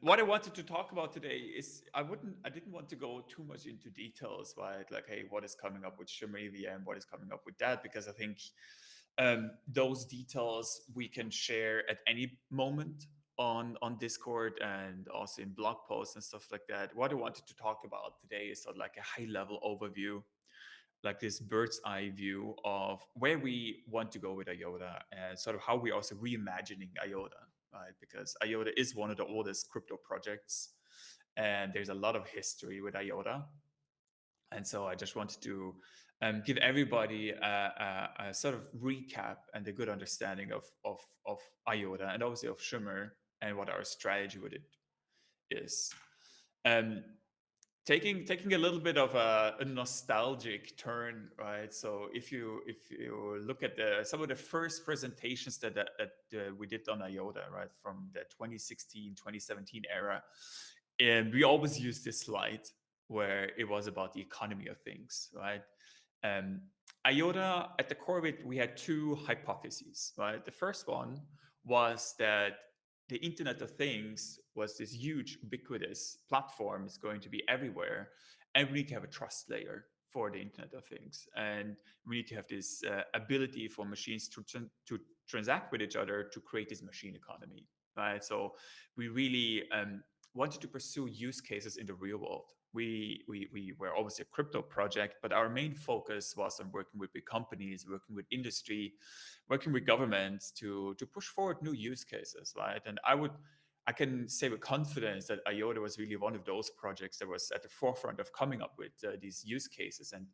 What I wanted to talk about today is I didn't want to go too much into details, right? Like, hey, what is coming up with Shimmer EVM? What is coming up with that? Because I think those details we can share at any moment on Discord and also in blog posts and stuff like that. What I wanted to talk about today is sort of like a high level overview, like this bird's eye view of where we want to go with IOTA and sort of how we're also reimagining IOTA, right? Because IOTA is one of the oldest crypto projects and there's a lot of history with IOTA. And so I just wanted to give everybody a sort of recap and a good understanding of IOTA and obviously of Shimmer and what our strategy with it is. Um, taking a little bit of a nostalgic turn, right? So if you look at some of the first presentations that we did on IOTA, right, from the 2016 2017 era, and we always use this slide where it was about the economy of things, right? Um, IOTA, at the core of it, we had two hypotheses, right? The first one was that the Internet of Things was this huge, ubiquitous platform. It's going to be everywhere, and we need to have a trust layer for the Internet of Things, and we need to have this ability for machines to transact with each other to create this machine economy, right? So we really wanted to pursue use cases in the real world. We were obviously a crypto project, but our main focus was on working with big companies, working with industry, working with governments to push forward new use cases, right? And I can say with confidence that IOTA was really one of those projects that was at the forefront of coming up with these use cases and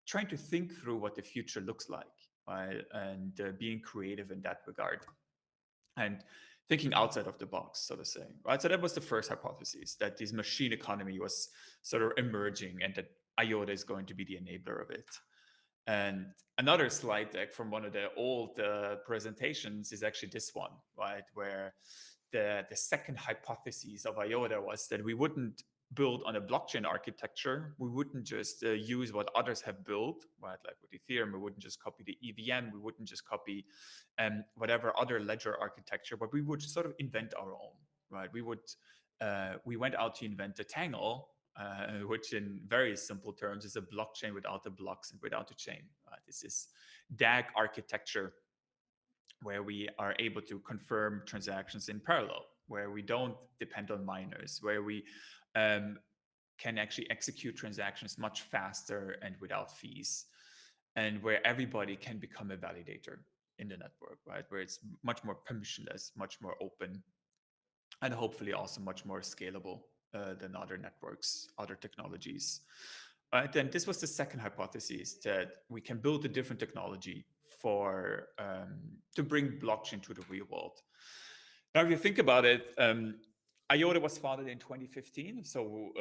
trying to think through what the future looks like, right? And being creative in that regard and thinking outside of the box, so to say, right? So that was the first hypothesis, that this machine economy was sort of emerging and that IOTA is going to be the enabler of it. And another slide deck from one of the old presentations is actually this one, right? Where the second hypothesis of IOTA was that we wouldn't build on a blockchain architecture. We wouldn't just use what others have built, right? Like with Ethereum, we wouldn't just copy the EVM. We wouldn't just copy whatever other ledger architecture, but we would sort of invent our own, right? We went out to invent the Tangle, which in very simple terms is a blockchain without the blocks and without the chain. This is DAG architecture where we are able to confirm transactions in parallel, where we don't depend on miners, where we um, can actually execute transactions much faster and without fees, and where everybody can become a validator in the network, right? Where it's much more permissionless, much more open, and hopefully also much more scalable than other networks, other technologies. Right, and this was the second hypothesis, that we can build a different technology for to bring blockchain to the real world. Now, if you think about it, IOTA was founded in 2015, so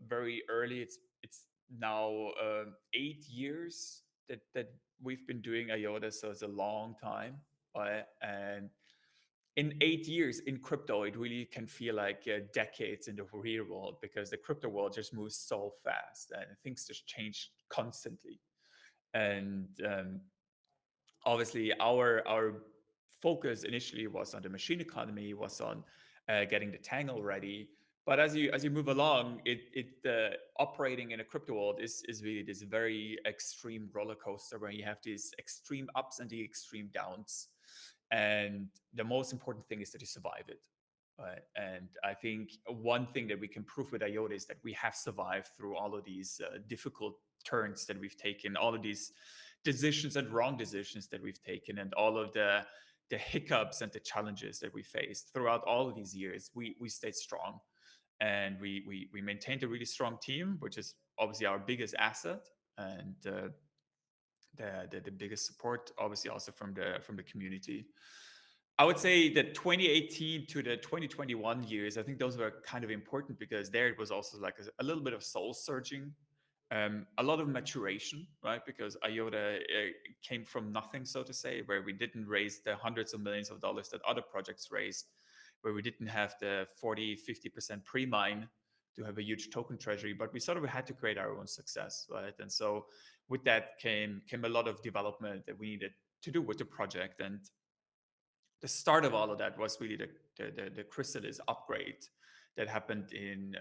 very early. It's now 8 years that we've been doing IOTA, so it's a long time. And in 8 years in crypto, it really can feel like decades in the real world, because the crypto world just moves so fast and things just change constantly. And obviously, our focus initially was on the machine economy, was on getting the Tangle ready. But as you move along, operating in a crypto world is really this very extreme roller coaster where you have these extreme ups and the extreme downs, and the most important thing is that you survive it. And I think one thing that we can prove with IOTA is that we have survived through all of these difficult turns that we've taken, all of these decisions and wrong decisions that we've taken, and all of the hiccups and the challenges that we faced throughout all of these years. We stayed strong, and we maintained a really strong team, which is obviously our biggest asset, and the biggest support, obviously, also from the community. I would say that 2018 to the 2021 years, I think those were kind of important, because there it was also like a little bit of soul searching, a lot of maturation, right? Because IOTA came from nothing, so to say, where we didn't raise the hundreds of millions of dollars that other projects raised, where we didn't have the 40-50% pre-mine to have a huge token treasury, but we sort of had to create our own success, right? And so with that came a lot of development that we needed to do with the project. And the start of all of that was really the Chrysalis upgrade that happened in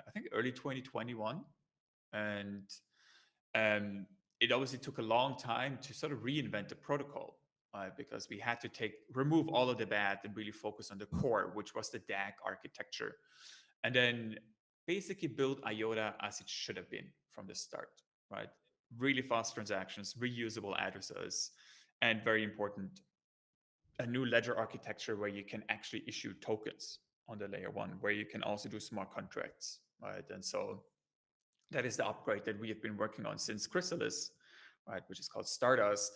I think early 2021, and um, it obviously took a long time to sort of reinvent the protocol, because we had to remove all of the bad and really focus on the core, which was the DAG architecture, and then basically build IOTA as it should have been from the start, right? Really fast transactions, reusable addresses, and very important, a new ledger architecture where you can actually issue tokens on the layer one, where you can also do smart contracts, right? And so that is the upgrade that we have been working on since Chrysalis, right, which is called Stardust.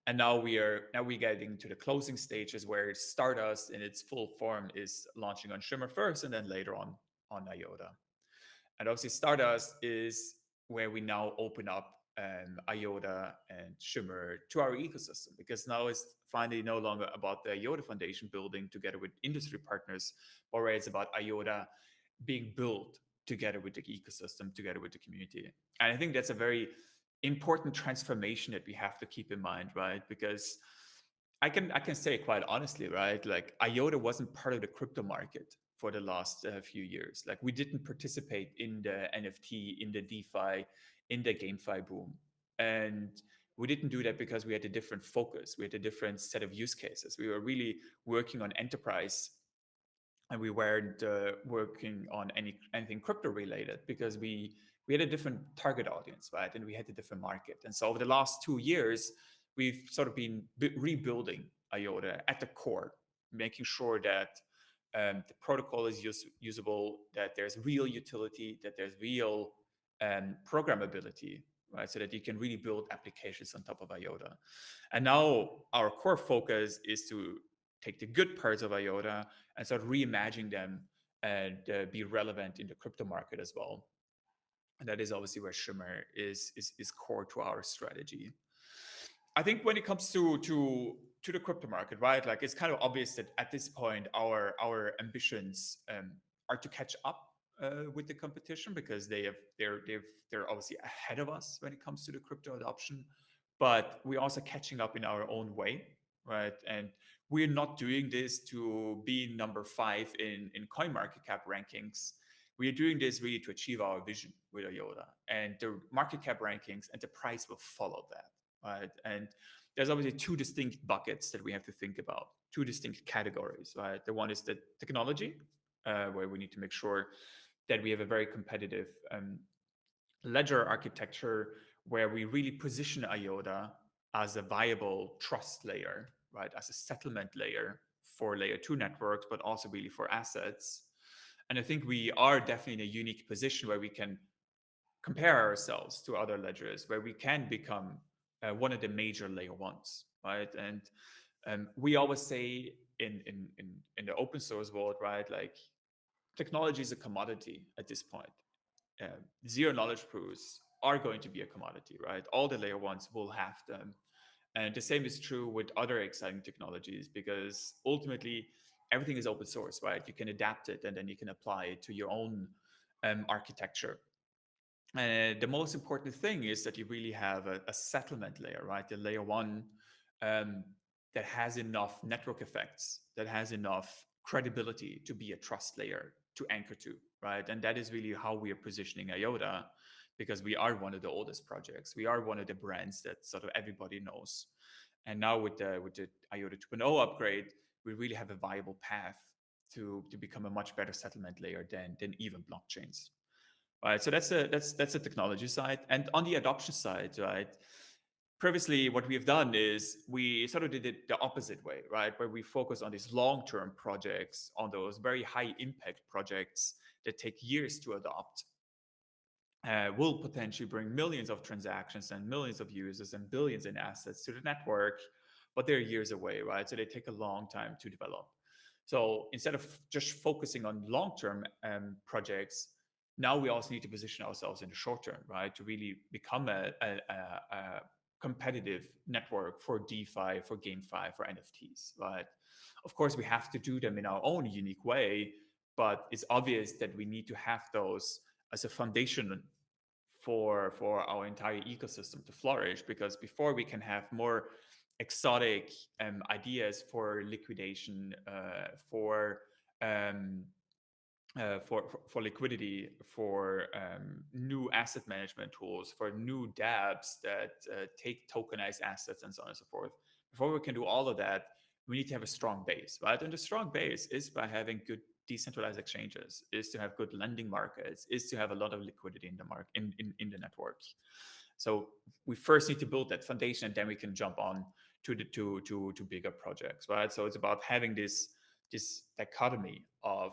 And now we're getting to the closing stages where Stardust in its full form is launching on Shimmer first, and then later on IOTA. And obviously, Stardust is where we now open up IOTA and Shimmer to our ecosystem, because now it's finally no longer about the IOTA Foundation building together with industry partners, but where it's about IOTA being built together with the ecosystem, together with the community. And I think that's a very important transformation that we have to keep in mind, right? Because I can say quite honestly, right? Like IOTA wasn't part of the crypto market for the last few years. Like we didn't participate in the NFT, in the DeFi, in the GameFi boom, and we didn't do that because we had a different focus. We had a different set of use cases. We were really working on enterprise, and we weren't working on anything crypto related, because we had a different target audience, right? And we had a different market. And so over the last 2 years, we've sort of been rebuilding IOTA at the core, making sure that the protocol is usable, that there's real utility, that there's real programmability, right? So that you can really build applications on top of IOTA. And now our core focus is to take the good parts of IOTA and start reimagining them and be relevant in the crypto market as well. And that is obviously where Shimmer is core to our strategy. I think when it comes to the crypto market, right? Like it's kind of obvious that at this point our ambitions are to catch up with the competition, because they're obviously ahead of us when it comes to the crypto adoption, but we're also catching up in our own way, right? And we're not doing this to be number five in coin market cap rankings. We are doing this really to achieve our vision with IOTA, and the market cap rankings and the price will follow that, right? And there's obviously two distinct buckets that we have to think about, two distinct categories, right? The one is the technology, where we need to make sure that we have a very competitive ledger architecture where we really position IOTA as a viable trust layer, right? As a settlement layer for layer two networks, but also really for assets. And I think we are definitely in a unique position where we can compare ourselves to other ledgers, where we can become one of the major layer ones, right? And we always say in the open source world, right? Like technology is a commodity at this point. Uh, Zero knowledge proofs are going to be a commodity, right? All the layer ones will have them. And the same is true with other exciting technologies, because ultimately everything is open source, right? You can adapt it and then you can apply it to your own architecture. The most important thing is that you really have a settlement layer, right? The layer one um, that has enough network effects, that has enough credibility to be a trust layer to anchor to, right? And that is really how we are positioning IOTA, because we are one of the oldest projects. We are one of the brands that sort of everybody knows. And now with the IOTA 2.0 upgrade, we really have a viable path to become a much better settlement layer than even blockchains. Right, so that's the technology side, and on the adoption side, right? Previously, what we have done is we sort of did it the opposite way, right? Where we focus on these long-term projects, on those very high-impact projects that take years to adopt, will potentially bring millions of transactions and millions of users and billions in assets to the network, but they're years away, right? So they take a long time to develop. So instead of just focusing on long-term projects, now we also need to position ourselves in the short term, right? To really become a competitive network for DeFi, for GameFi, for NFTs, right? Of course, we have to do them in our own unique way, but it's obvious that we need to have those as a foundation for our entire ecosystem to flourish, because before we can have more exotic ideas for liquidation, for um, for liquidity, for new asset management tools, for new dApps that take tokenized assets and so on and so forth. Before we can do all of that, we need to have a strong base, right? And the strong base is by having good decentralized exchanges, is to have good lending markets, is to have a lot of liquidity in the market in the network. So we first need to build that foundation, and then we can jump on to the to bigger projects, right? So it's about having this dichotomy of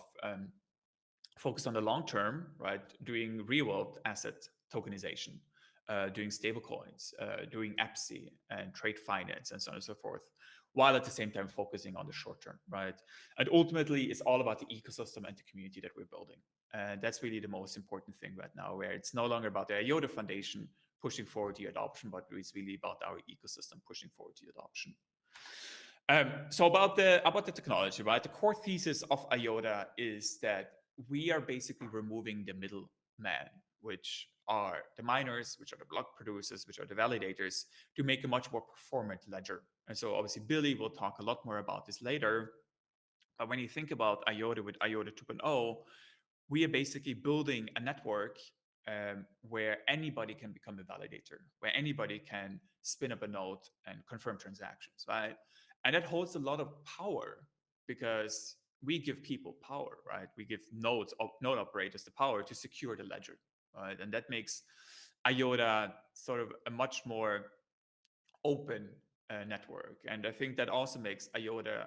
focused on the long term, right? Doing real world asset tokenization, doing stablecoins, doing AppC and trade finance, and so on and so forth, while at the same time focusing on the short term, right? And ultimately, it's all about the ecosystem and the community that we're building. And that's really the most important thing right now, where it's no longer about the IOTA Foundation pushing forward the adoption, but it's really about our ecosystem pushing forward the adoption. So about the technology, right? The core thesis of IOTA is that we are basically removing the middleman, which are the miners, which are the block producers, which are the validators, to make a much more performant ledger. And so obviously Billy will talk a lot more about this later. But when you think about IOTA with IOTA 2.0, we are basically building a network where anybody can become a validator, where anybody can spin up a node and confirm transactions, right? And that holds a lot of power because we give people power, right? We give node operators the power to secure the ledger, right? And that makes IOTA sort of a much more open network. And I think that also makes IOTA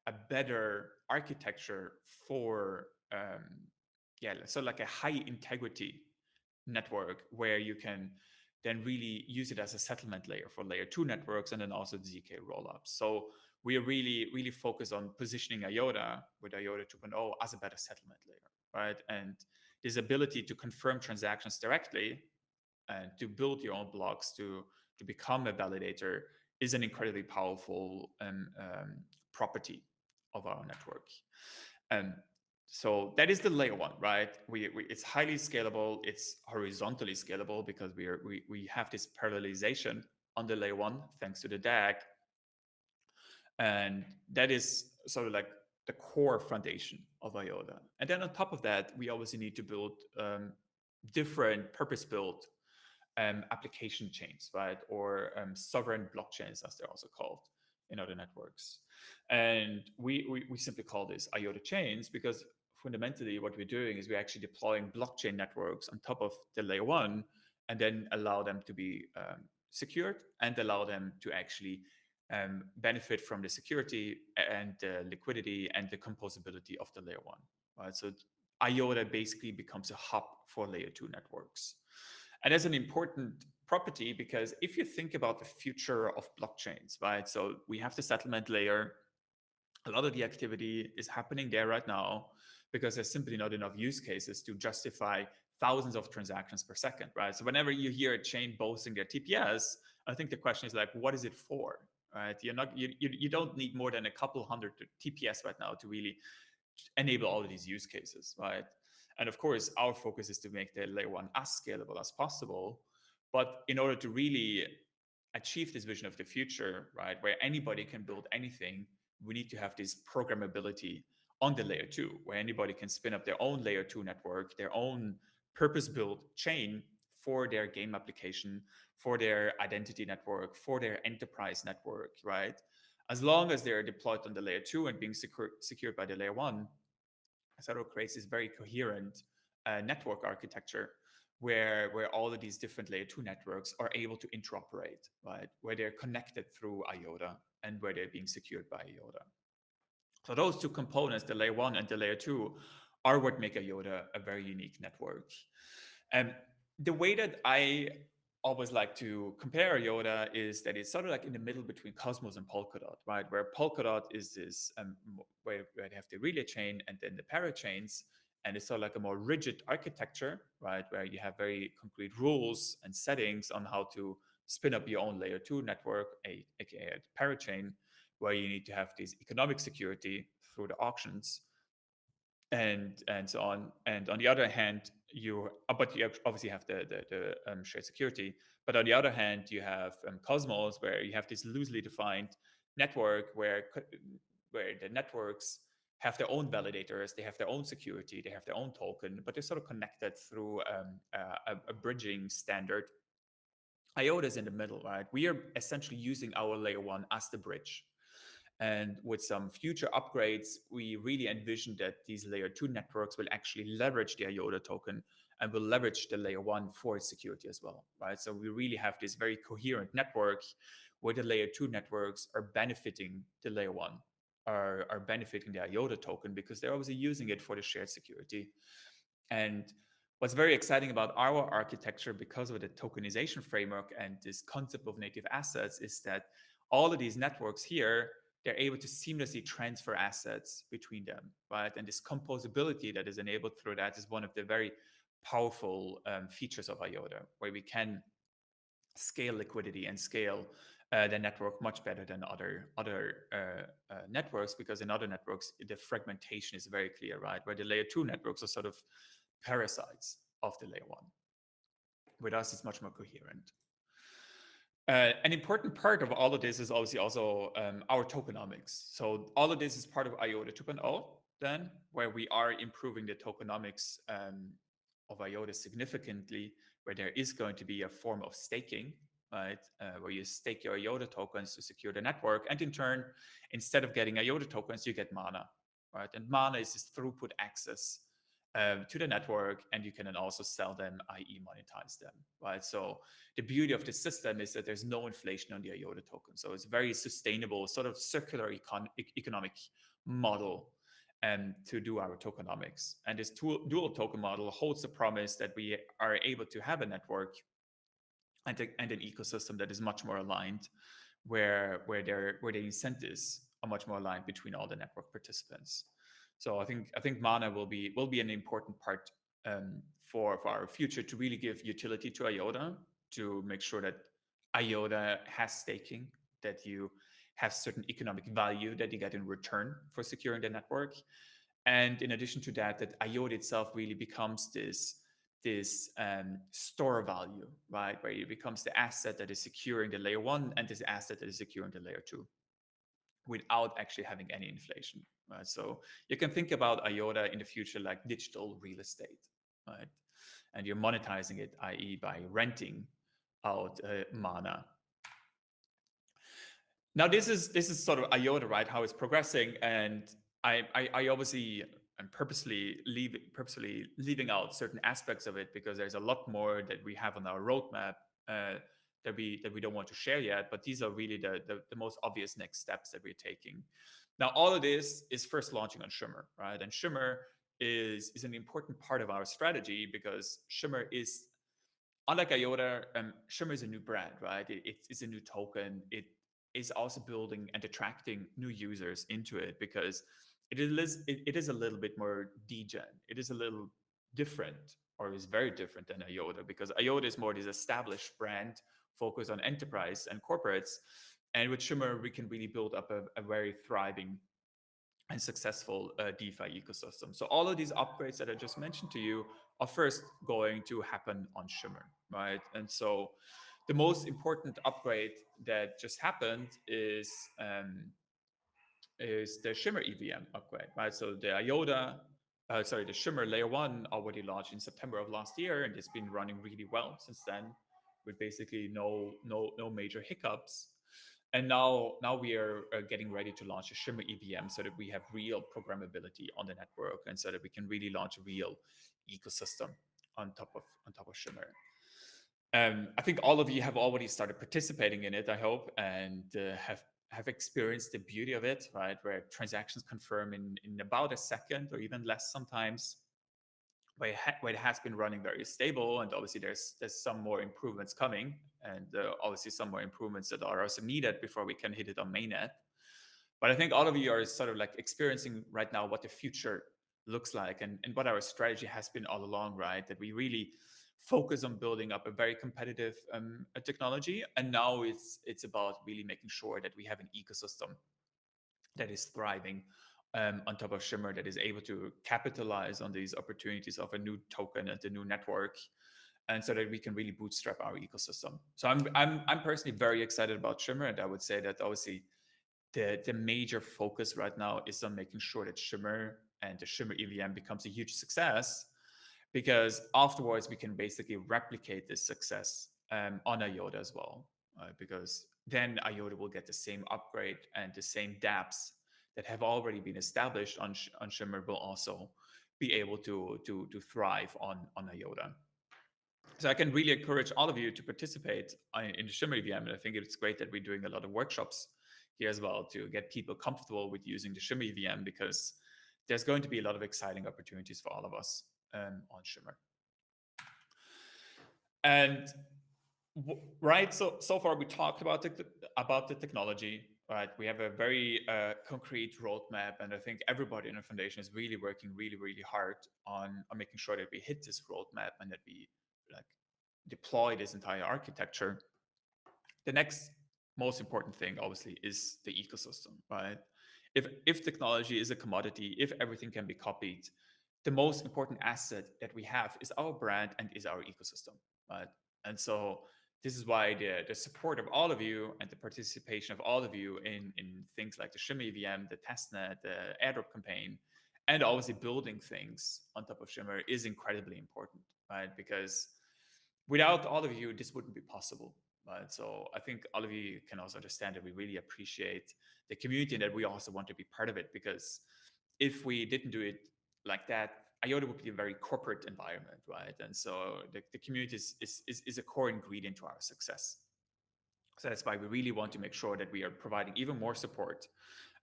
a better architecture for so like a high integrity network where you can then really use it as a settlement layer for layer two networks and then also ZK rollups. So we are really focused on positioning IOTA with IOTA 2.0 as a better settlement layer, right? And this ability to confirm transactions directly and to build your own blocks to become a validator is an incredibly powerful property of our network. And so that is the layer one, right? It's highly scalable. It's horizontally scalable because we have this parallelization on the layer one thanks to the DAG, and that is sort of like the core foundation of IOTA. And then on top of that, we obviously need to build different purpose-built application chains, right? Or sovereign blockchains, as they're also called in other networks. And we simply call this IOTA chains because fundamentally what we're doing is we're actually deploying blockchain networks on top of the layer one and then allow them to be secured and allow them to actually benefit from the security and the liquidity and the composability of the layer one, right? So IOTA basically becomes a hub for layer two networks. And that's an important property because if you think about the future of blockchains, right? So we have the settlement layer. A lot of the activity is happening there right now because there's simply not enough use cases to justify thousands of transactions per second, right? So whenever you hear a chain boasting their TPS, I think the question is like, what is it for, right? You don't need more than a couple hundred TPS right now to really enable all of these use cases, right? And of course, our focus is to make the layer one as scalable as possible. But in order to really achieve this vision of the future, right, where anybody can build anything, we need to have this programmability on the layer two, where anybody can spin up their own layer two network, their own purpose-built chain for their game application, for their identity network, for their enterprise network, right? As long as they're deployed on the layer two and being secured by the layer one, Asaro creates this very coherent network architecture where all of these different layer two networks are able to interoperate, right? Where they're connected through IOTA and where they're being secured by IOTA. So those two components, the layer one and the layer two, are what make IOTA a very unique network. And the way that I always like to compare IOTA is that it's sort of like in the middle between Cosmos and Polkadot, right? Where Polkadot is this where they have the relay chain and then the parachains, and it's sort of like a more rigid architecture, right? Where you have very concrete rules and settings on how to spin up your own layer two network, aka a parachain, where you need to have this economic security through the auctions and so on. And on the other hand, but you obviously have the shared security. But on the other hand, you have Cosmos, where you have this loosely defined network where the networks have their own validators, they have their own security, they have their own token, but they're sort of connected through a bridging standard. IOTA is in the middle, right? We are essentially using our layer one as the bridge. And with some future upgrades, we really envision that these layer two networks will actually leverage the IOTA token and will leverage the layer one for its security as well, right? So we really have this very coherent network where the layer two networks are benefiting the layer one, are benefiting the IOTA token because they're obviously using it for the shared security. And what's very exciting about our architecture, because of the tokenization framework and this concept of native assets, is that all of these networks here, they're able to seamlessly transfer assets between them, right? And this composability that is enabled through that is one of the very powerful features of IOTA, where we can scale liquidity and scale the network much better than other networks, because in other networks the fragmentation is very clear, right? Where the layer two networks are sort of parasites of the layer one. With us, it's much more coherent. An important part of all of this is obviously also our tokenomics. So all of this is part of IOTA 2.0 then, where we are improving the tokenomics of IOTA significantly, where there is going to be a form of staking, right? Where you stake your IOTA tokens to secure the network. And in turn, instead of getting IOTA tokens, you get mana, right? And mana is this throughput access to the network, and you can then also sell them, i.e. monetize them, right? So the beauty of the system is that there's no inflation on the IOTA token. So it's very sustainable, sort of circular economic model to do our tokenomics. And this dual token model holds the promise that we are able to have a network and an ecosystem that is much more aligned, where the incentives are much more aligned between all the network participants. So I think mana will be an important part for our future, to really give utility to IOTA, to make sure that IOTA has staking, that you have certain economic value that you get in return for securing the network. And in addition to that, that IOTA itself really becomes this store value, right? Where it becomes the asset that is securing the layer one and this asset that is securing the layer two, without actually having any inflation, right? So you can think about IOTA in the future like digital real estate, right? And you're monetizing it, i.e. by renting out mana. Now this is sort of IOTA, right? How it's progressing, and I obviously am purposely leaving out certain aspects of it, because there's a lot more that we have on our roadmap that we don't want to share yet. But these are really the most obvious next steps that we're taking. Now all of this is first launching on Shimmer, right? And Shimmer is an important part of our strategy, because Shimmer is, unlike IOTA, Shimmer is a new brand, right? It's a new token. It is also building and attracting new users into it, because it is a little bit more degen. It is a little different, or is very different than IOTA, because IOTA is more this established brand focused on enterprise and corporates. And with Shimmer, we can really build up a very thriving and successful DeFi ecosystem. So all of these upgrades that I just mentioned to you are first going to happen on Shimmer, right? And so the most important upgrade that just happened is the Shimmer EVM upgrade, right? So the Shimmer layer one already launched in September of last year, and it's been running really well since then, with basically no major hiccups. And now we are getting ready to launch a Shimmer EVM, so that we have real programmability on the network, and so that we can really launch a real ecosystem on top of Shimmer. I think all of you have already started participating in it, I hope, and have experienced the beauty of it, right? Where transactions confirm in about a second, or even less sometimes, where it has been running very stable. And obviously there's some more improvements coming, and obviously some more improvements that are also needed before we can hit it on mainnet. But I think all of you are sort of like experiencing right now what the future looks like, and what our strategy has been all along, right? That we really focus on building up a very competitive technology, and now it's about really making sure that we have an ecosystem that is thriving on top of Shimmer, that is able to capitalize on these opportunities of a new token and a new network, and so that we can really bootstrap our ecosystem. So I'm personally very excited about Shimmer, and I would say that obviously the major focus right now is on making sure that Shimmer and the Shimmer EVM becomes a huge success, because afterwards we can basically replicate this success on IOTA as well, because then IOTA will get the same upgrade, and the same dApps that have already been established on Shimmer will also be able to thrive on IOTA. So I can really encourage all of you to participate in the Shimmer EVM, and I think it's great that we're doing a lot of workshops here as well to get people comfortable with using the Shimmer EVM, because there's going to be a lot of exciting opportunities for all of us on Shimmer. And right, so far we talked about the technology, right? We have a very concrete roadmap, and I think everybody in the foundation is really working really hard on making sure that we hit this roadmap and that we like deploy this entire architecture. The next most important thing, obviously, is the ecosystem, right? If technology is a commodity, if everything can be copied, the most important asset that we have is our brand and is our ecosystem, right? And so this is why the support of all of you and the participation of all of you in things like the Shimmer EVM, the testnet, the airdrop campaign, and obviously building things on top of Shimmer is incredibly important, right? Because without all of you, this wouldn't be possible, right? So I think all of you can also understand that we really appreciate the community and that we also want to be part of it, because if we didn't do it like that, IOTA would be a very corporate environment, right? And so the community is a core ingredient to our success. So that's why we really want to make sure that we are providing even more support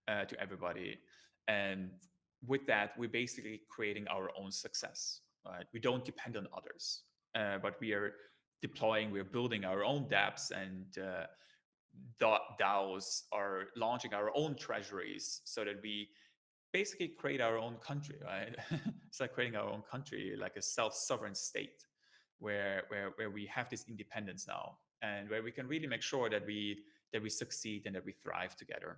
to everybody. And with that, we're basically creating our own success, right? We don't depend on others, but we are deploying, we're building our own dApps, and DAOs are launching our own treasuries so that we basically create our own country, right? It's like creating our own country, like a self-sovereign state where we have this independence now, and where we can really make sure that we succeed and that we thrive together.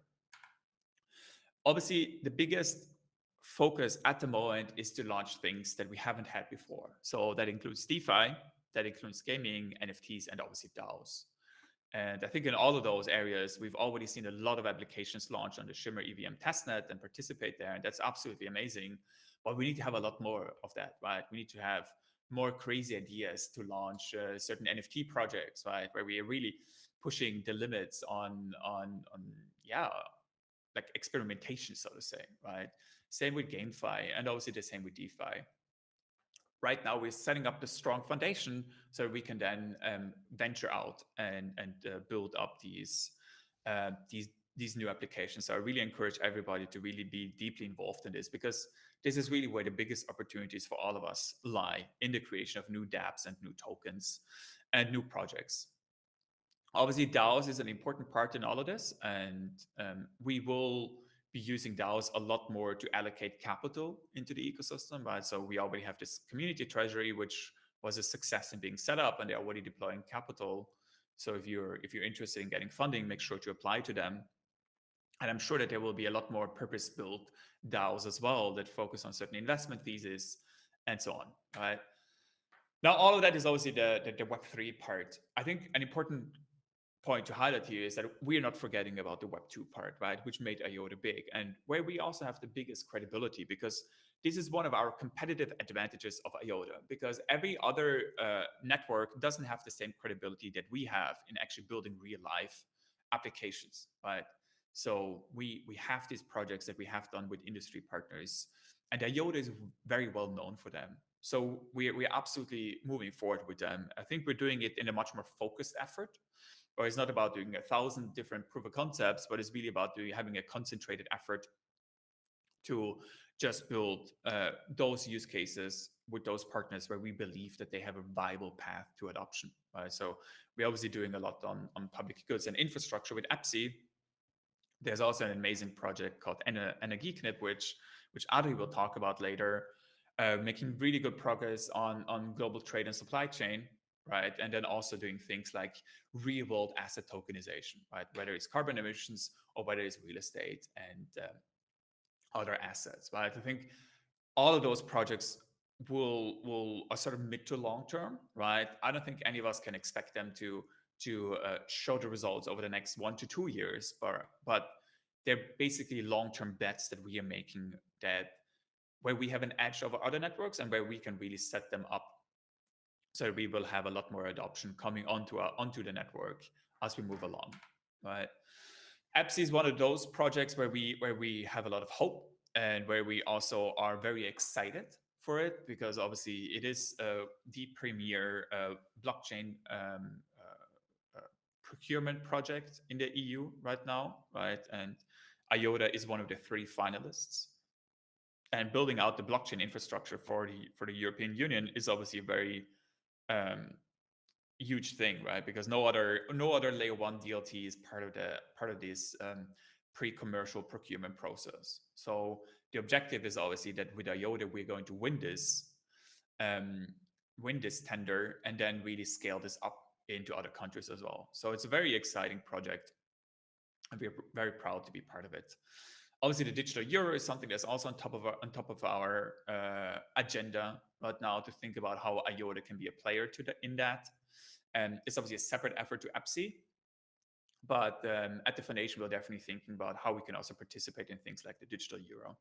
Obviously, the biggest focus at the moment is to launch things that we haven't had before. So that includes DeFi, that includes gaming, NFTs, and obviously DAOs. And I think in all of those areas, we've already seen a lot of applications launch on the Shimmer EVM testnet and participate there. And that's absolutely amazing. But we need to have a lot more of that, right? We need to have more crazy ideas to launch certain NFT projects, right? Where we are really pushing the limits on yeah, like experimentation, so to say, right? Same with GameFi, and obviously the same with DeFi. Right now, we're setting up the strong foundation so we can then venture out and build up these new applications. So I really encourage everybody to really be deeply involved in this, because this is really where the biggest opportunities for all of us lie, in the creation of new dApps and new tokens and new projects. Obviously, DAOs is an important part in all of this, and we will be using DAOs a lot more to allocate capital into the ecosystem, right? So we already have this community treasury, which was a success in being set up, and they're already deploying capital. So if you're interested in getting funding, make sure to apply to them. And I'm sure that there will be a lot more purpose-built DAOs as well that focus on certain investment theses and so on, right? Now, all of that is obviously the Web3 part. I think an important point to highlight here is that we're not forgetting about the Web2 part, right, which made IOTA big, and where we also have the biggest credibility, because this is one of our competitive advantages of IOTA, because every other network doesn't have the same credibility that we have in actually building real life applications, right? So we have these projects that we have done with industry partners, and IOTA is very well known for them. So we're absolutely moving forward with them. I think we're doing it in a much more focused effort, or it's not about doing 1,000 different proof of concepts, but it's really about having a concentrated effort to just build those use cases with those partners where we believe that they have a viable path to adoption, right? So we're obviously doing a lot on public goods and infrastructure with AppSy. There's also an amazing project called Energieknip, which Adri will talk about later, making really good progress on global trade and supply chain, right? And then also doing things like real world asset tokenization, right? Whether it's carbon emissions or whether it's real estate and other assets, right? I think all of those projects will are sort of mid to long term, right? I don't think any of us can expect them to show the results over the next 1 to 2 years, but they're basically long-term bets that we are making, that where we have an edge over other networks and where we can really set them up, so we will have a lot more adoption coming onto the network as we move along, right? EPSI is one of those projects where we have a lot of hope, and where we also are very excited for it, because obviously it is the premier blockchain procurement project in the EU right now, right? And IOTA is one of the three finalists. And building out the blockchain infrastructure for the European Union is obviously a very um, huge thing, right? Because no other layer one DLT is part of this pre-commercial procurement process. So the objective is obviously that with IOTA we're going to um, win this tender, and then really scale this up into other countries as well. So it's a very exciting project, and we're very proud to be part of it. Obviously, the digital euro is something that's also on top of our agenda right now, to think about how IOTA can be a player in that. And it's obviously a separate effort to EPSI, but at the foundation, we're definitely thinking about how we can also participate in things like the digital euro.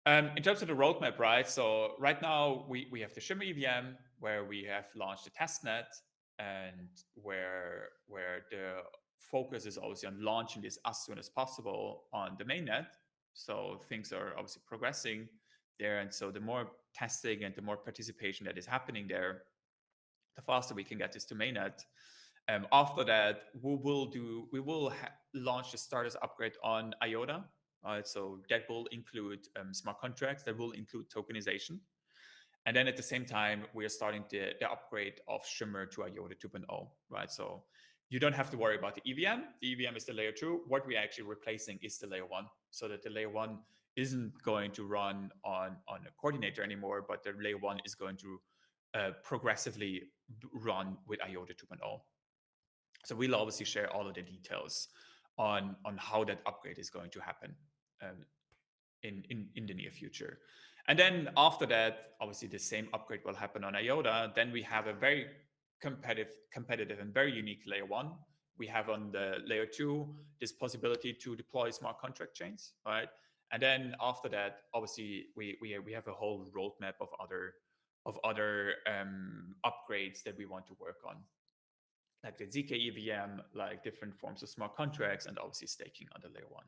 In terms of the roadmap, right? So right now we have the Shimmer EVM, where we have launched a testnet, and where the focus is obviously on launching this as soon as possible on the mainnet. So things are obviously progressing there, and so the more testing and the more participation that is happening there, the faster we can get this to mainnet. After that, we will launch the starters upgrade on IOTA. So that will include smart contracts, that will include tokenization. And then at the same time, we are starting the upgrade of Shimmer to IOTA 2.0, right? So you don't have to worry about the EVM. The EVM is the layer 2. What we're actually replacing is the layer 1, so that the layer 1 isn't going to run on a coordinator anymore, but the layer 1 is going to progressively run with IOTA 2.0. So we'll obviously share all of the details on how that upgrade is going to happen um, in the near future. And then after that, obviously the same upgrade will happen on IOTA. Then we have a very competitive and very unique layer 1. We have on the layer 2 this possibility to deploy smart contract chains, right? And then after that, obviously we have a whole roadmap of other upgrades that we want to work on, like the ZK EVM, like different forms of smart contracts, and obviously staking on the layer 1.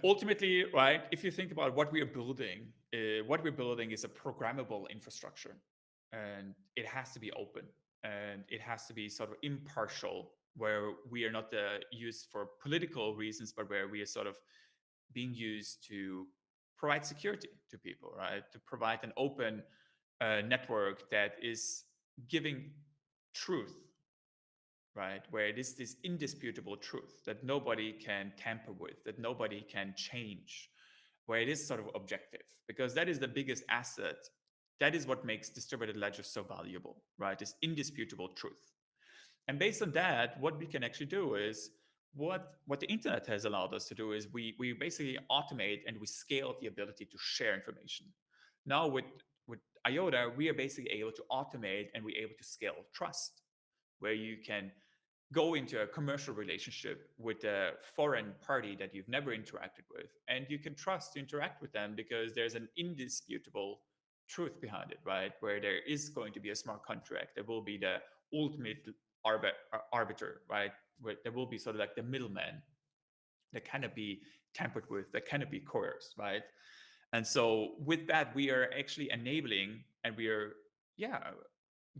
Ultimately, right, if you think about what we're building is a programmable infrastructure, and it has to be open, and it has to be sort of impartial, where we are not used for political reasons, but where we are sort of being used to provide security to people, right? To provide an open network that is giving truth, right? Where it is this indisputable truth that nobody can tamper with, that nobody can change, where it is sort of objective, because that is the biggest asset. That is what makes distributed ledgers so valuable, right? This indisputable truth. And based on that, what we can actually do is what the internet has allowed us to do is we basically automate and we scale the ability to share information. Now with IOTA, we are basically able to automate and we're able to scale trust, where you can go into a commercial relationship with a foreign party that you've never interacted with, and you can trust to interact with them because there's an indisputable truth behind it, right? Where there is going to be a smart contract, there will be the ultimate arbiter, right? Where there will be sort of like the middleman that cannot be tampered with, that cannot be coerced, right? And so with that, we are actually enabling, and we are, yeah,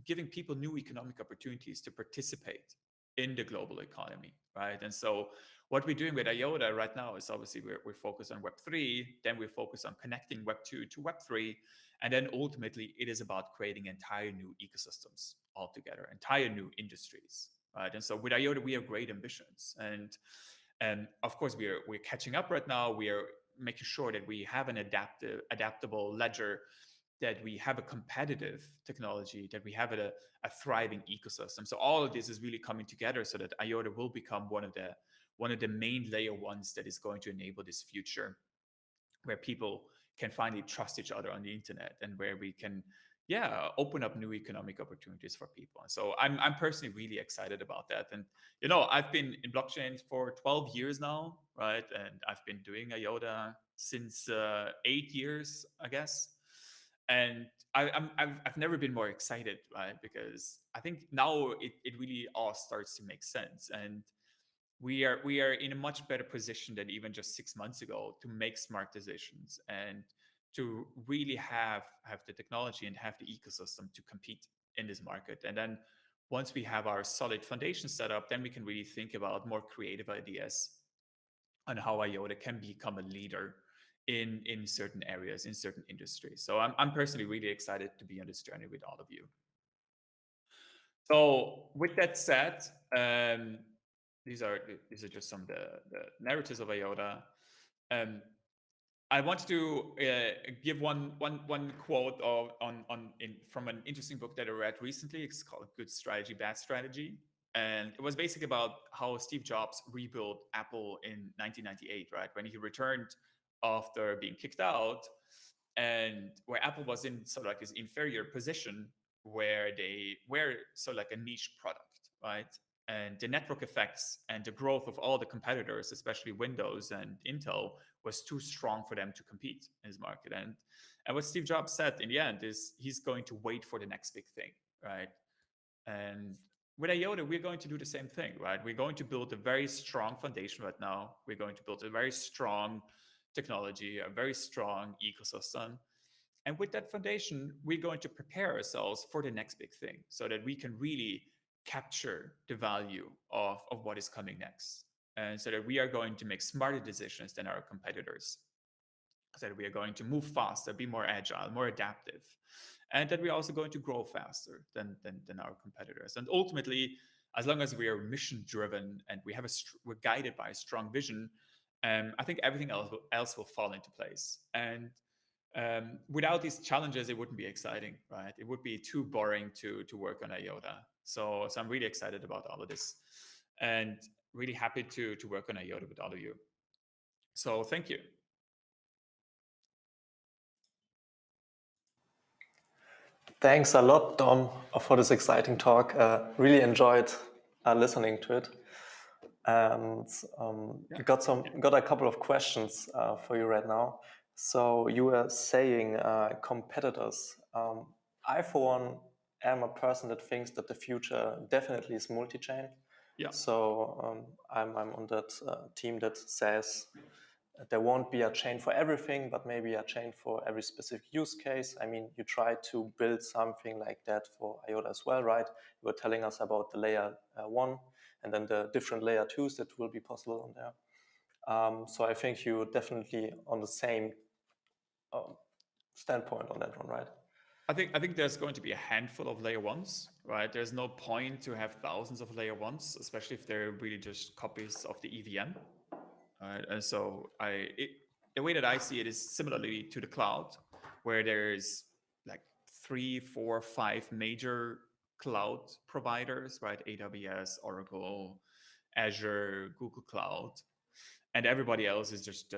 giving people new economic opportunities to participate in the global economy, right? And so what we're doing with IOTA right now is obviously we're focused on Web3, then we're focused on connecting Web2 to Web3, and then ultimately it is about creating entire new ecosystems altogether, entire new industries, right? And so with IOTA, we have great ambitions, and of course we're catching up right now. We are making sure that we have an adaptable ledger, that we have a competitive technology, that we have a thriving ecosystem. So all of this is really coming together so that IOTA will become one of the main layer ones that is going to enable this future, where people can finally trust each other on the internet, and where we can open up new economic opportunities for people. And so I'm personally really excited about that. And I've been in blockchain for 12 years now, right? And I've been doing IOTA since 8 years, I guess. And I've never been more excited, right? Because I think now it really all starts to make sense. And we are in a much better position than even just 6 months ago to make smart decisions and to really have the technology and have the ecosystem to compete in this market. And then once we have our solid foundation set up, then we can really think about more creative ideas on how IOTA can become a leader in certain areas, in certain industries. So I'm personally really excited to be on this journey with all of you. So with that said, um, these are just some of the narratives of IOTA. Um, I wanted to give one quote from an interesting book that I read recently. It's called "Good Strategy, Bad Strategy," and it was basically about how Steve Jobs rebuilt Apple in 1998, right, when he returned after being kicked out, and where Apple was in sort of like this inferior position where they were sort of like a niche product, right? And the network effects and the growth of all the competitors, especially Windows and Intel, was too strong for them to compete in this market. And what Steve Jobs said in the end is he's going to wait for the next big thing, right? And with IOTA, we're going to do the same thing, right? We're going to build a very strong foundation right now. We're going to build a very strong technology, a very strong ecosystem. And with that foundation, we're going to prepare ourselves for the next big thing so that we can really capture the value of what is coming next. And so that we are going to make smarter decisions than our competitors. So that we are going to move faster, be more agile, more adaptive. And that we're also going to grow faster than our competitors. And ultimately, as long as we are mission driven and we're guided by a strong vision, I think everything else will fall into place. And without these challenges, it wouldn't be exciting, right? It would be too boring to work on IOTA. So I'm really excited about all of this, and really happy to work on IOTA with all of you. So thank you. Thanks a lot, Dom, for this exciting talk. Really enjoyed listening to it, and got a couple of questions for you right now. So you were saying competitors. I, for one, am a person that thinks that the future definitely is multi-chain. Yeah. So I'm on that team that says there won't be a chain for everything, but maybe a chain for every specific use case. I mean, you try to build something like that for IOTA as well, right? You were telling us about the layer 1 and then the different layer 2s that will be possible on there. So I think you're definitely on the same standpoint on that one, right? I think there's going to be a handful of layer ones, right? There's no point to have thousands of layer ones, especially if they're really just copies of the EVM. Right? And so the way that I see it is similarly to the cloud, where there's like 3, 4, 5 major cloud providers, right? AWS, Oracle, Azure, Google Cloud, and everybody else is just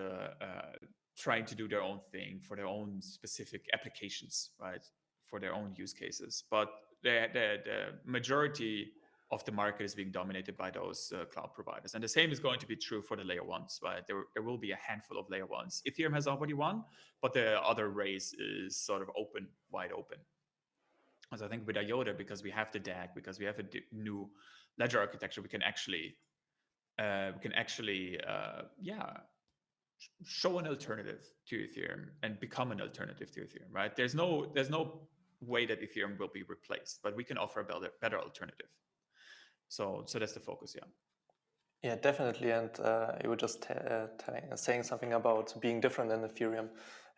trying to do their own thing for their own specific applications, right? For their own use cases. But the majority of the market is being dominated by those cloud providers. And the same is going to be true for the layer ones, right? There will be a handful of layer ones. Ethereum has already won, but the other race is sort of wide open. As I think with IOTA, because we have the DAG, because we have a new ledger architecture, we can actually show an alternative to Ethereum and become an alternative to Ethereum, right? There's no way that Ethereum will be replaced, but we can offer a better alternative. So that's the focus, yeah. Yeah, definitely. And you were just saying something about being different than Ethereum.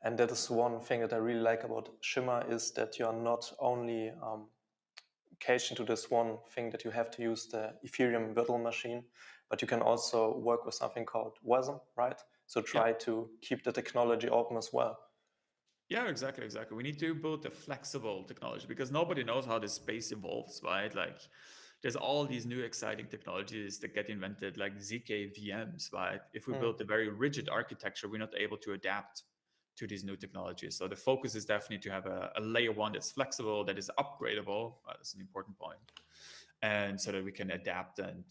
And that is one thing that I really like about Shimmer is that you're not only caged into this one thing that you have to use the Ethereum virtual machine, but you can also work with something called WASM, right? So try to keep the technology open as well. Yeah, exactly. We need to build a flexible technology because nobody knows how this space evolves, right? Like there's all these new exciting technologies that get invented, like ZK VMs, right? If we build a very rigid architecture, we're not able to adapt to these new technologies. So the focus is definitely to have a layer one that's flexible, that is upgradable. That's an important point. And so that we can adapt and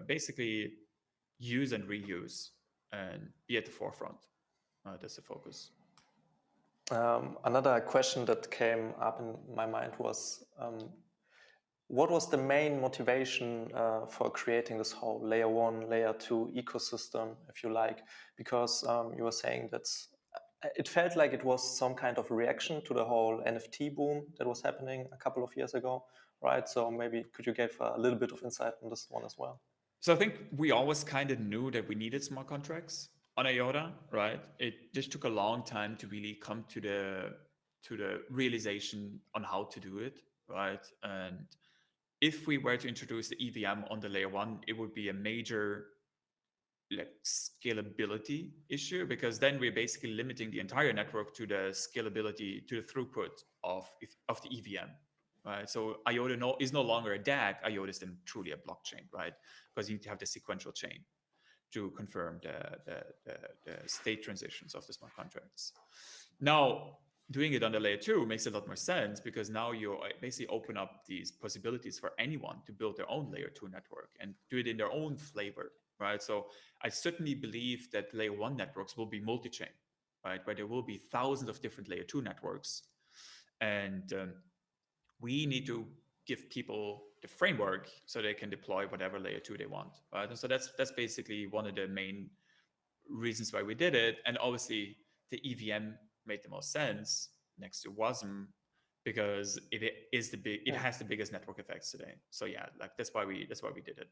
basically use and reuse and be at the forefront. That's the focus. Another question that came up in my mind was, what was the main motivation for creating this whole layer one, layer two ecosystem, if you like? Because you were saying that it felt like it was some kind of reaction to the whole NFT boom that was happening a couple of years ago, right? So maybe could you give a little bit of insight on this one as well? So I think we always kind of knew that we needed smart contracts on IOTA, right? It just took a long time to really come to the realization on how to do it, right? And if we were to introduce the EVM on the layer one, it would be a major like scalability issue, because then we're basically limiting the entire network to the scalability, to the throughput of the EVM, right? So IOTA is no longer a DAG. IOTA is then truly a blockchain, right? Because you need to have the sequential chain to confirm the state transitions of the smart contracts. Now, doing it on the layer two makes a lot more sense, because now you basically open up these possibilities for anyone to build their own layer two network and do it in their own flavor, right? So I certainly believe that layer one networks will be multi-chain, right? Where there will be thousands of different layer two networks. And we need to give people the framework so they can deploy whatever layer two they want, right? And so that's basically one of the main reasons why we did it. And obviously the EVM made the most sense next to WASM, because it has the biggest network effects today. So yeah, like that's why we did it.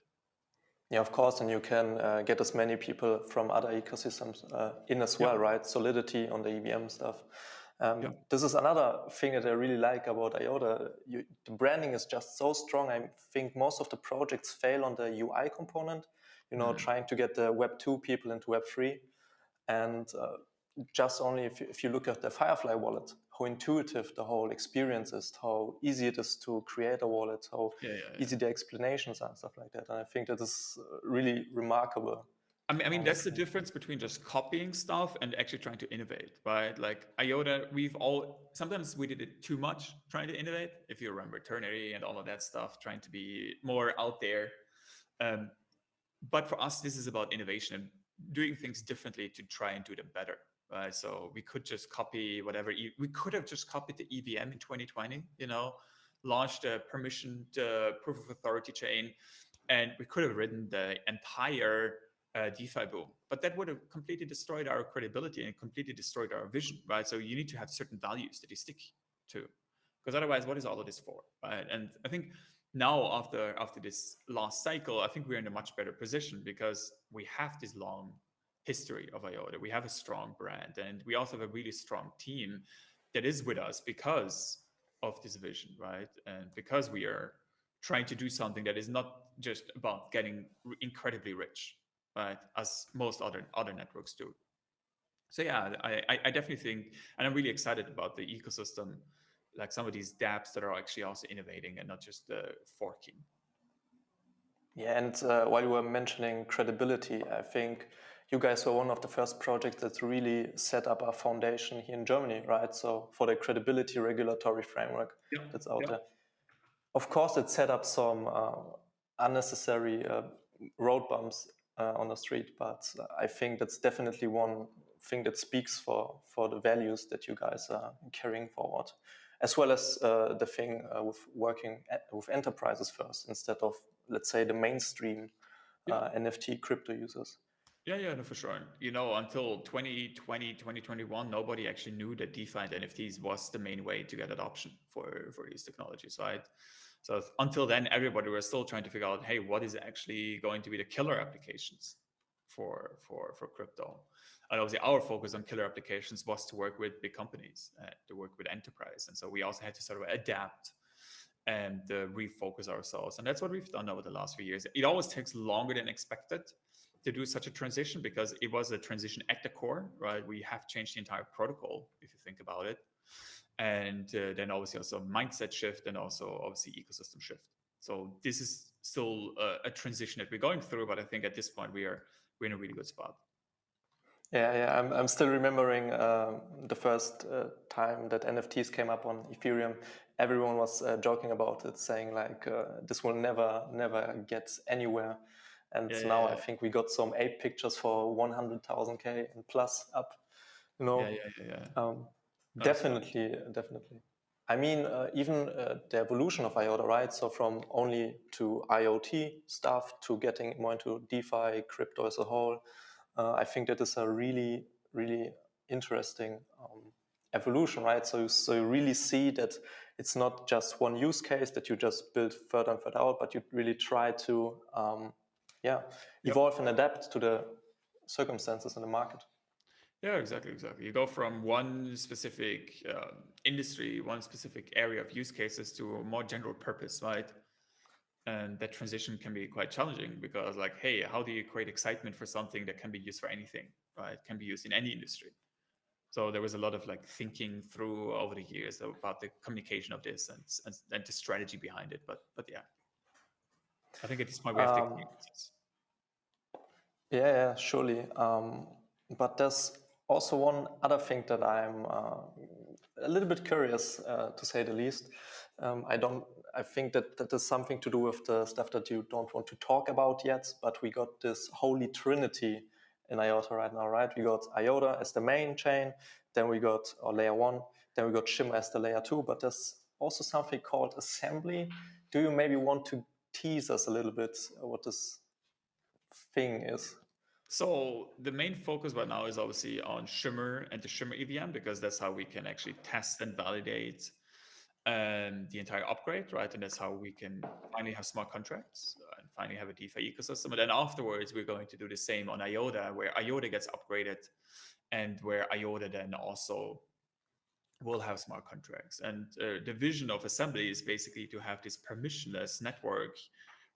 Yeah, of course, and you can get as many people from other ecosystems in as well, right? Solidity on the EVM stuff. This is another thing that I really like about IOTA. The branding is just so strong. I think most of the projects fail on the UI component, trying to get the Web 2 people into Web 3. And just only if you look at the Firefly wallet, how intuitive the whole experience is, how easy it is to create a wallet, how easy the explanations are and stuff like that. And I think that is really remarkable. I mean, that's the difference between just copying stuff and actually trying to innovate, right? Like IOTA, sometimes we did it too much trying to innovate. If you remember Ternary and all of that stuff, trying to be more out there. But for us, this is about innovation and doing things differently to try and do them better, right? So we could just copy whatever. We could have just copied the EVM in 2020, launched a permissioned proof of authority chain, and we could have written the entire DeFi boom. But that would have completely destroyed our credibility and completely destroyed our vision, right? So you need to have certain values that you stick to, because otherwise, what is all of this for, right? And I think now after this last cycle, I think we're in a much better position, because we have this long history of IOTA. We have a strong brand, and we also have a really strong team that is with us because of this vision, right? And because we are trying to do something that is not just about getting incredibly rich, right? As most other networks do. So yeah, I definitely think, and I'm really excited about the ecosystem, like some of these dApps that are actually also innovating and not just forking. Yeah, and while you were mentioning credibility, I think you guys were one of the first projects that really set up a foundation here in Germany, right? So for the credibility regulatory framework that's out there. Of course, it set up some unnecessary road bumps on the street, but I think that's definitely one thing that speaks for the values that you guys are carrying forward, as well as the thing with working with enterprises first instead of, let's say, the mainstream NFT crypto users. Yeah, no, for sure. Until 2020, 2021, nobody actually knew that DeFi and NFTs was the main way to get adoption for these technologies, right? So until then, everybody was still trying to figure out, hey, what is actually going to be the killer applications for crypto? And obviously, our focus on killer applications was to work with big companies, to work with enterprise. And so we also had to sort of adapt and refocus ourselves. And that's what we've done over the last few years. It always takes longer than expected to do such a transition, because it was a transition at the core, right? We have changed the entire protocol, if you think about it. And then obviously also mindset shift, and also obviously ecosystem shift. So this is still a transition that we're going through, but I think at this point we're in a really good spot. Yeah. I'm still remembering the first time that NFTs came up on Ethereum. Everyone was joking about it, saying like this will never get anywhere. And Yeah, now yeah, I think we got some ape pictures for 100,000K and plus up. You yeah, know, yeah, yeah, yeah. um, No, it's fun. definitely. I mean, even the evolution of IOTA, right? So from only to IoT stuff to getting more into DeFi, crypto as a whole. I think that is a really interesting evolution, right? So you really see that it's not just one use case that you just build further and further out, but you really try to, Yep. evolve and adapt to the circumstances in the market. Yeah, exactly. You go from one specific industry, one specific area of use cases to a more general purpose, right? And that transition can be quite challenging because, like, hey, how do you create excitement for something that can be used for anything, right? Can be used in any industry. So there was a lot of like thinking through over the years about the communication of this and the strategy behind it. But yeah, I think at this point we have the Um, experiences. yeah, surely. But there's also one other thing that I'm a little bit curious, to say the least. I don't. I think that that is something to do with the stuff that you don't want to talk about yet. But we got this holy trinity in IOTA right now, right? We got IOTA as the main chain, then we got or layer one, then we got Shimmer as the layer two. But there's also something called Assembly. Do you maybe want to tease us a little bit what this thing is? So the main focus right now is obviously on Shimmer and the Shimmer EVM because that's how we can actually test and validate the entire upgrade, right? And that's how we can finally have smart contracts and finally have a DeFi ecosystem. And then afterwards, we're going to do the same on IOTA, where IOTA gets upgraded and where IOTA then also will have smart contracts. And the vision of Assembly is basically to have this permissionless network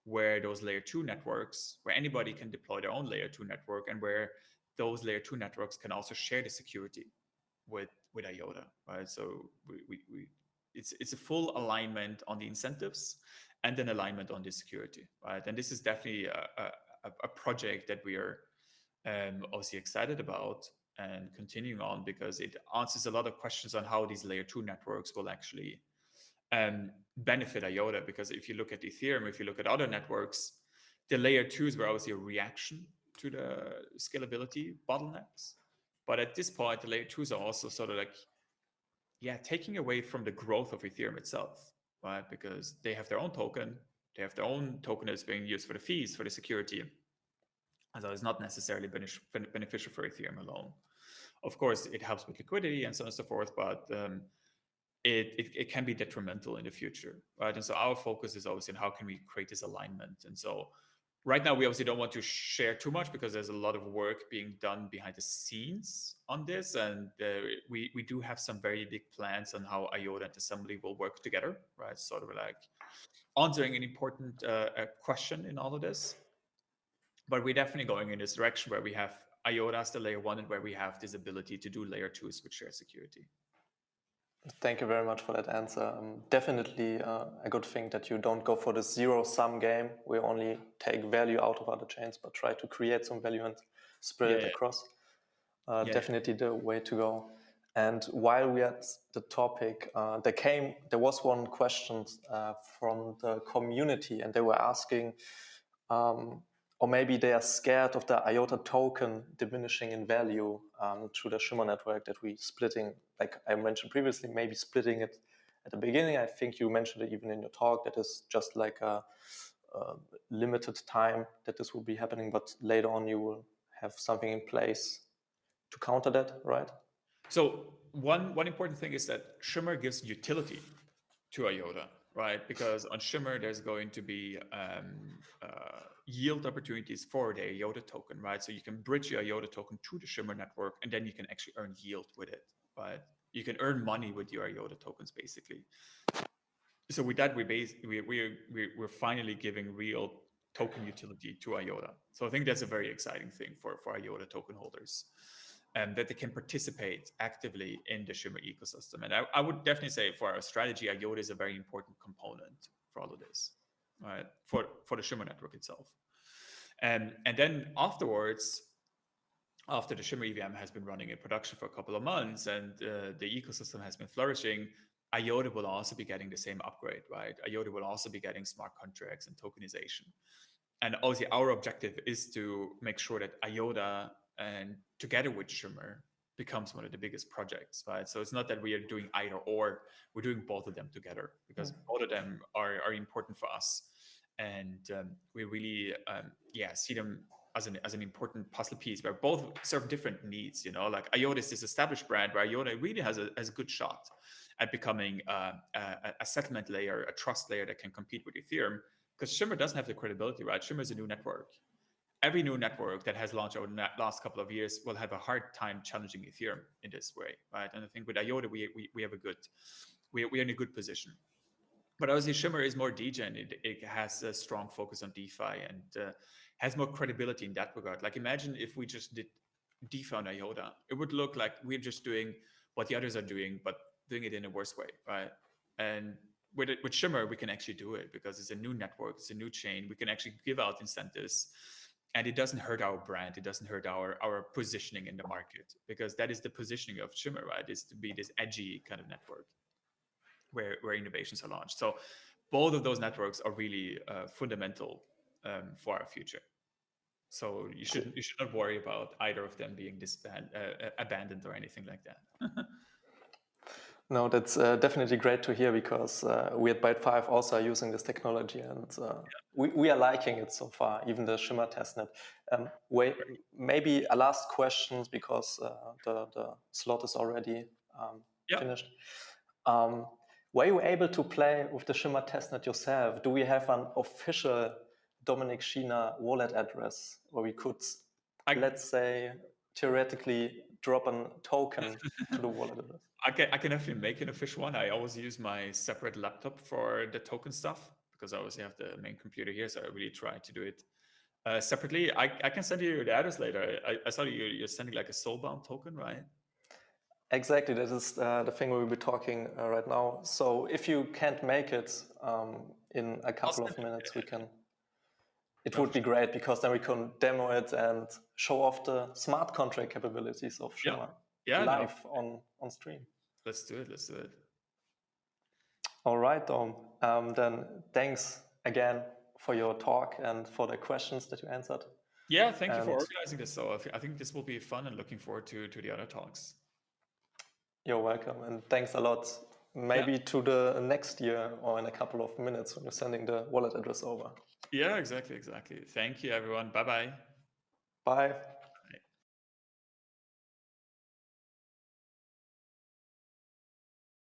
where those layer two networks, where anybody can deploy their own layer two network and where those layer two networks can also share the security with IOTA, right? So it's a full alignment on the incentives and an alignment on the security, right? And this is definitely a project that we are obviously excited about and continuing on because it answers a lot of questions on how these layer two networks will actually benefit IOTA. Because if you look at Ethereum, if you look at other networks, the layer twos were obviously a reaction to the scalability bottlenecks. But at this point, the layer twos are also sort of like, yeah, taking away from the growth of Ethereum itself, right? Because they have their own token, they have their own token that's being used for the fees, for the security. And so it's not necessarily beneficial for Ethereum alone. Of course, it helps with liquidity and so on and so forth, but it can be detrimental in the future, right? And so our focus is obviously on how can we create this alignment. And so right now, we obviously don't want to share too much because there's a lot of work being done behind the scenes on this. And we do have some very big plans on how IOTA and Assembly will work together, right? Sort of like answering an important question in all of this. But we're definitely going in this direction where we have IOTA as the layer one and where we have this ability to do layer twos with shared security. Thank you very much for that answer. Definitely a good thing that you don't go for the zero-sum game. We only take value out of other chains, but try to create some value and spread it across. Definitely the way to go. And while we're at the topic, there was one question from the community, and they were asking, or maybe they are scared of the IOTA token diminishing in value through the Shimmer network that we splitting, like I mentioned previously, maybe splitting it at the beginning. I think you mentioned it even in your talk that is just like a limited time that this will be happening, but later on you will have something in place to counter that, right? So one important thing is that Shimmer gives utility to IOTA, right? Because on Shimmer, there's going to be yield opportunities for the IOTA token, right? So you can bridge your IOTA token to the Shimmer network, and then you can actually earn yield with it, right? You can earn money with your IOTA tokens, basically. So with that, we're finally giving real token utility to IOTA. So I think that's a very exciting thing for IOTA token holders. That they can participate actively in the Shimmer ecosystem. And I would definitely say for our strategy, IOTA is a very important component for all of this, right? For the Shimmer network itself. And then afterwards, after the Shimmer EVM has been running in production for a couple of months and the ecosystem has been flourishing, IOTA will also be getting the same upgrade, right? IOTA will also be getting smart contracts and tokenization. And obviously, our objective is to make sure that IOTA and together with Shimmer becomes one of the biggest projects, right? So it's not that we are doing either or, we're doing both of them together because both of them are important for us. And we really, see them as an important puzzle piece where both serve different needs. Like IOTA is this established brand where IOTA really has a good shot at becoming a settlement layer, a trust layer that can compete with Ethereum, because Shimmer doesn't have the credibility, right? Shimmer is a new network. Every new network that has launched over the last couple of years will have a hard time challenging Ethereum in this way, right? And I think with IOTA, we have we're in a good position. But obviously, Shimmer is more degen. It has a strong focus on DeFi and has more credibility in that regard. Like, imagine if we just did DeFi on IOTA. It would look like we're just doing what the others are doing, but doing it in a worse way, right? And with Shimmer, we can actually do it because it's a new network, it's a new chain. We can actually give out incentives, and it doesn't hurt our brand. It doesn't hurt our positioning in the market, because that is the positioning of Shimmer, right? Is to be this edgy kind of network where innovations are launched. So both of those networks are really fundamental for our future. So you should not worry about either of them being abandoned or anything like that. No, that's definitely great to hear, because we at Byte5 also are using this technology, and we are liking it so far, even the Shimmer testnet. Maybe a last question, because the slot is already finished. Were you able to play with the Shimmer testnet yourself? Do we have an official Dominik Schiener wallet address where we could, let's say, theoretically drop a token to the wallet address? I can definitely make an official one. I always use my separate laptop for the token stuff, because I obviously have the main computer here, so I really try to do it separately. I can send you the address later. I saw you're sending like a soulbound token, right? Exactly, that is the thing we'll be talking right now. So if you can't make it in a couple of minutes, we can. It would be great, because then we can demo it and show off the smart contract capabilities of Shimmer live on stream. Let's do it. All right, Dom. Then thanks again for your talk and for the questions that you answered. Yeah, thank you for organizing this. So I think this will be fun, and looking forward to the other talks. You're welcome, and thanks a lot. Maybe to the next year, or in a couple of minutes when you're sending the wallet address over. Yeah, exactly. Thank you, everyone. Bye-bye. Bye.